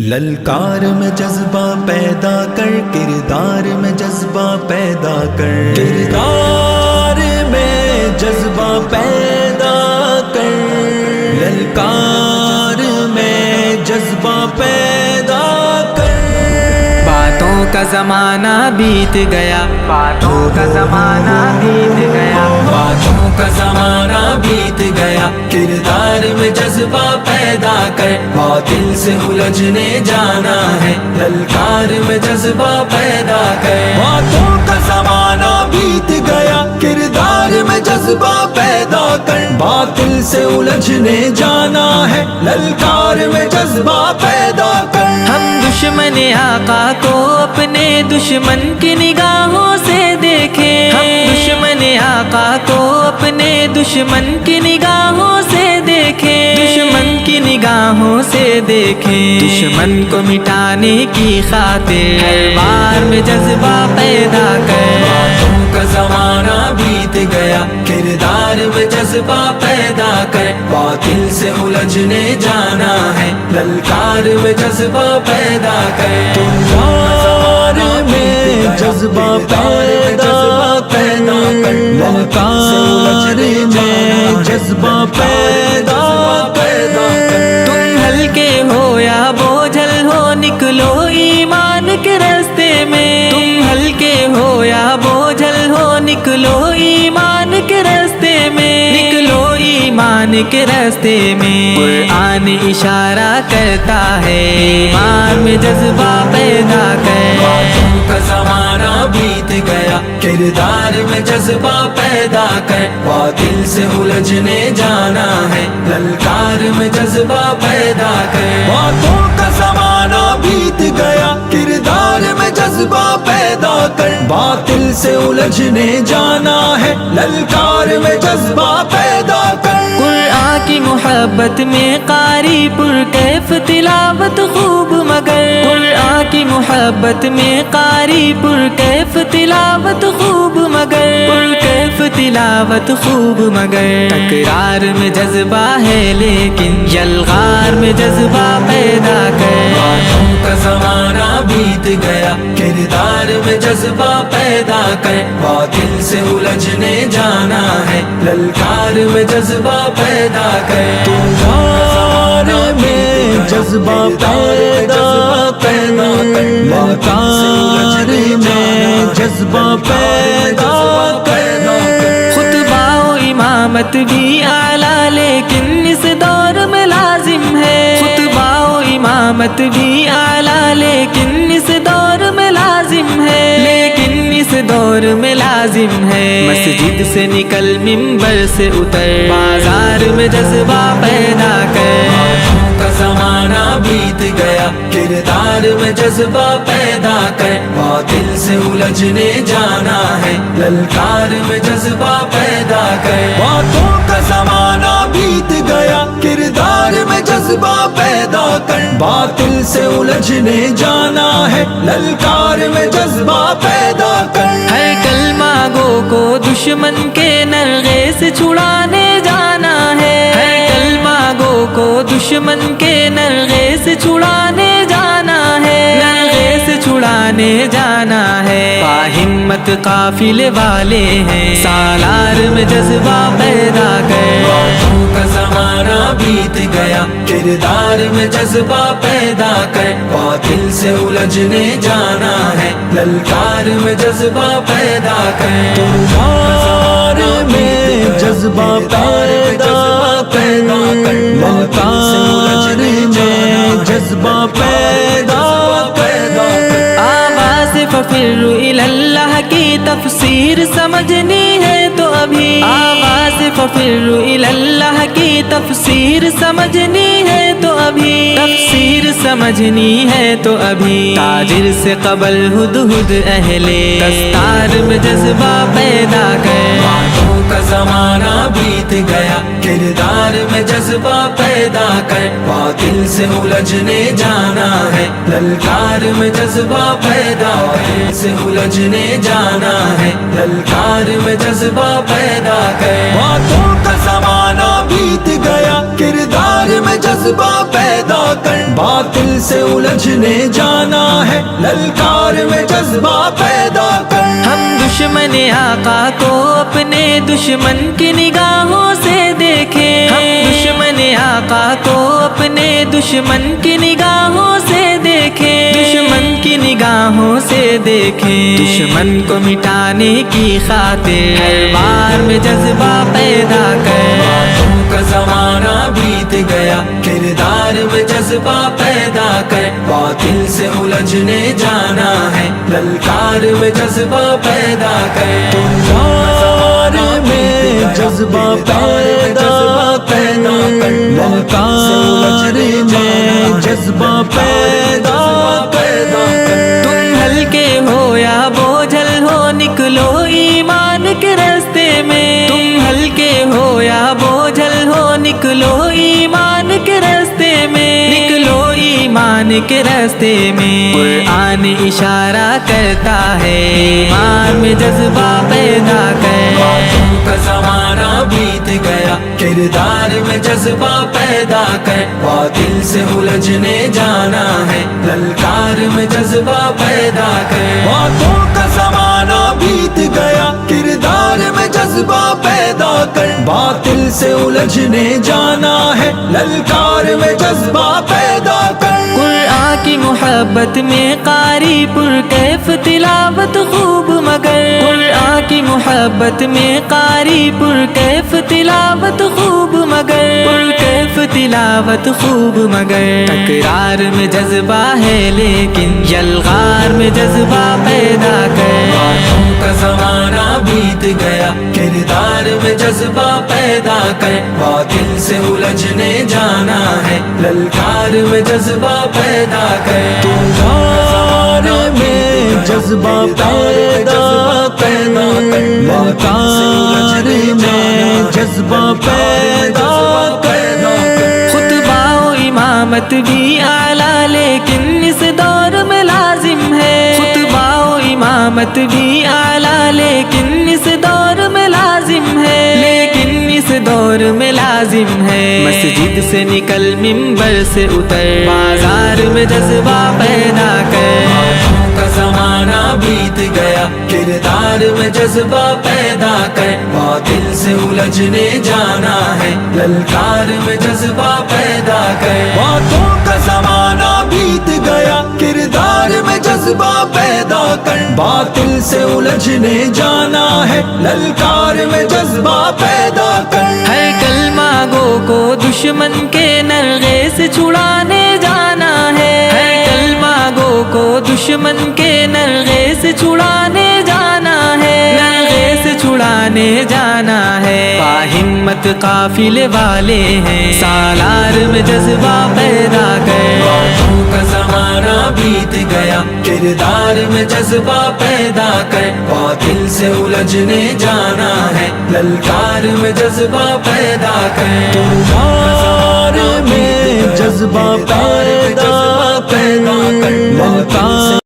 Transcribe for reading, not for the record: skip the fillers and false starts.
للکار میں جذبہ پیدا کر، کردار میں جذبہ پیدا کر، کردار میں جذبہ پیدا کر، للکار میں جذبہ پیدا کر۔ باتوں کا زمانہ بیت گیا، باتوں کا زمانہ بیت گیا، باتوں کا زمانہ بیت گیا، کردار میں جذبہ پیدا کر، باطل سے الجھنے جانا ہے، للکار میں جذبہ پیدا کر۔ باتوں کا زمانہ بیت گیا، کردار میں جذبہ پیدا کر، باطل سے الجھنے جانا ہے، للکار میں جذبہ پیدا کر۔ ہم دشمن آقا کو اپنے دشمن کی نگاہوں سے دیکھیں، ہم دشمن آقا کو اپنے دشمن کی نگاہوں سے دیکھیں، دشمن کی نگاہوں سے دیکھیں، دشمن کو مٹانے کی خاطر ہر بار میں جذبہ پیدا کر۔ باتوں کا زمانہ بیت گیا، کردار میں جذبہ پیدا کر، باطل سے الجھنے جانا ہے، للکار میں جذبہ پیدا کر۔ کردار میں جذبہ پیدا کر، للکار میں جذبہ پیدا کر۔ تم ہلکے ہو یا بوجھل ہو، نکلو ایمان کے راستے میں، تم ہلکے ہو یا بوجھل ہو، نکلو ایمان کے راستے میں، نکلو ایمان کے راستے میں۔ قرآن اشارہ کرتا ہے ایمان میں جذبہ پیدا کر۔ باتوں کا زمانہ بیت گیا، کردار میں جذبہ پیدا کر، باطل سے الجھنے جانا ہے، للکار میں جذبہ پیدا کر۔ باتوں کا زمانہ بیت گیا، کردار میں جذبہ پیدا کر، باطل سے الجھنے جانا ہے، للکار میں جذبہ پیدا کر۔ قرآن کی محبت میں قاری پر کیف تلاوت خوب مگر، قرآن کی محبت میں قاری پر کیف تلاوت خوب مگر، پر کیف تلاوت خوب مگر۔ تکرار میں جذبہ ہے لیکن یلغار میں جذبہ پیدا کر۔ باتوں کا زمانہ بیت گیا، کردار میں جذبہ پیدا کر، باطل سے الجھنے جانا ہے، للکار میں جذبہ پیدا کر۔ کردار میں جذبہ پیدا کر، للکار میں جذبہ پیدا کر۔ خطبہ و امامت بھی اعلیٰ لیکن اس دور میں لازم ہے، خطبہ و امامت بھی اعلیٰ لیکن اس دور میں لازم ہے، لیکن اس دور میں لازم ہے۔ مسجد سے نکل منبر سے اتر، بازار میں جذبہ پیدا کر۔ باتوں کا زمانہ بیت گیا، کردار میں جذبہ پیدا کر، باطل سے الجھنے جانا ہے، للکار میں جذبہ پیدا کر۔ باتوں کا زمانہ بیت گیا، کردار میں جذبہ پیدا کر، باطل سے الجھنے جانا ہے، للکار میں جذبہ پیدا کر۔ ہر کلمہ گو کو دشمن کے نرغے سے چھڑانے جانا ہے، ہر کلمہ گو کو دشمن کے نرغے سے چھڑانے جانا ہے، نرغے سے چھڑانے جانا ہے۔ باہمت قافلے والے ہیں، سالار میں جذبہ پیدا کر۔ باتوں کا زمانہ بیت گیا، کردار میں جذبہ پیدا کر، باطل سے الجھنے جانا ہے، للکار میں جذبہ پیدا کر۔ کردار میں جذبہ پیدا کر، للکار میں جذبہ پیدا کر۔ آواز ففر الی اللہ کی تفسیر سمجھنی ہے تو ابھی، آواز ففر الی اللہ کی تفسیر سمجھنی ہے تو ابھی، تفسیر سمجھنی ہے تو ابھی۔ تاجر سے قبل ہدہد اہل دستار میں جذبہ پیدا کر۔ باتوں کا زمانہ بیت گیا، کردار میں جذبہ پیدا کر، باطل سے الجھنے جانا ہے، للکار میں جذبہ پیدا کر، سے الجھنے جانا ہے، للکار میں جذبہ پیدا کر۔ باتوں کا زمانہ بیت گیا، کردار للکار میں جذبہ پیدا کر باطل سے الجھنے جانا ہے للکار میں جذبہ پیدا کر ہم دشمن آقا کو اپنے دشمن کی نگاہوں سے دیکھیں ہم دشمن آقا کو اپنے دشمن کی نگاہوں سے دیکھیں دشمن کی نگاہوں سے دیکھیں دشمن کو مٹانے کی خاطر ہر بار میں جذبہ پیدا کر باتوں کا زمانہ بیت گیا کردار میں جذبہ پیدا کر باطل سے الجھنے جانا ہے للکار میں جذبہ پیدا کر للکار میں جذبہ پیدا کر للکار میں جذبہ پیدا کر تم ہلکے ہو یا بوجھل ہو نکلو ایمان کے راستے میں تم ہلکے ہو یا بوجھل ہو نکلو ایمان کے راستے میں نکلو ایمان کے راستے میں قرآن اشارہ کرتا ہے ایمان میں جذبہ پیدا کر باتوں کا زمانہ بیت گیا کردار میں جذبہ پیدا کر باطل سے الجھنے جانا ہے للکار میں جذبہ پیدا کر باتوں کا زمانہ بیت گیا کردار میں جذبہ پیدا کر باطل سے الجھنے جانا ہے للکار میں جذبہ پیدا کر قرآن کی محبت میں قاری پر کیف تلاوت خوب مگر قرآن کی محبت میں قاری پر کیف تلاوت خوب مگر پر کیف تلاوت خوب مگر تکرار میں جذبہ ہے لیکن یلغار میں جذبہ پیدا کر باتوں کا زمانہ بیت گیا کردار میں جذبہ پیدا کر باطل سے الجھنے جانا ہے للکار میں جذبہ پیدا کر للکار میں جذبہ پیدا کر للکار میں جذبہ پیدا کر خطبہ و امامت بھی اعلیٰ لیکن اس دور میں لازم ہے خطبہ و امامت بھی اعلیٰ لیکن اس دور میں لازم ہے لیکن اس دور میں لازم ہے مسجد سے نکل منبر سے اتر بازار میں جذبہ پیدا کر باتوں کا زمانہ بیت گیا کردار میں جذبہ پیدا کر باطل سے الجھنے جانا ہے للکار میں جذبہ پیدا کر باتوں کا زمانہ بیت گیا کردار میں جذبہ پیدا کر باطل سے الجھنے جانا ہے للکار میں جذبہ پیدا کر ہر کلمہ گو کو دشمن کے نرغے سے چھڑانے جانا ہے ہر کلمہ گو کو دشمن کے نرغے سے چھڑانے جانا ہے نرغے سے چھڑانے جانا ہے باہمت قافلے والے ہیں سالار میں جذبہ پیدا کر باتوں کا زمانہ بیت گیا کردار میں جذبہ پیدا کر باطل سے الجھنے جانا ہے للکار میں جذبہ پیدا کر للکار میں جذبہ پیدا کر للکار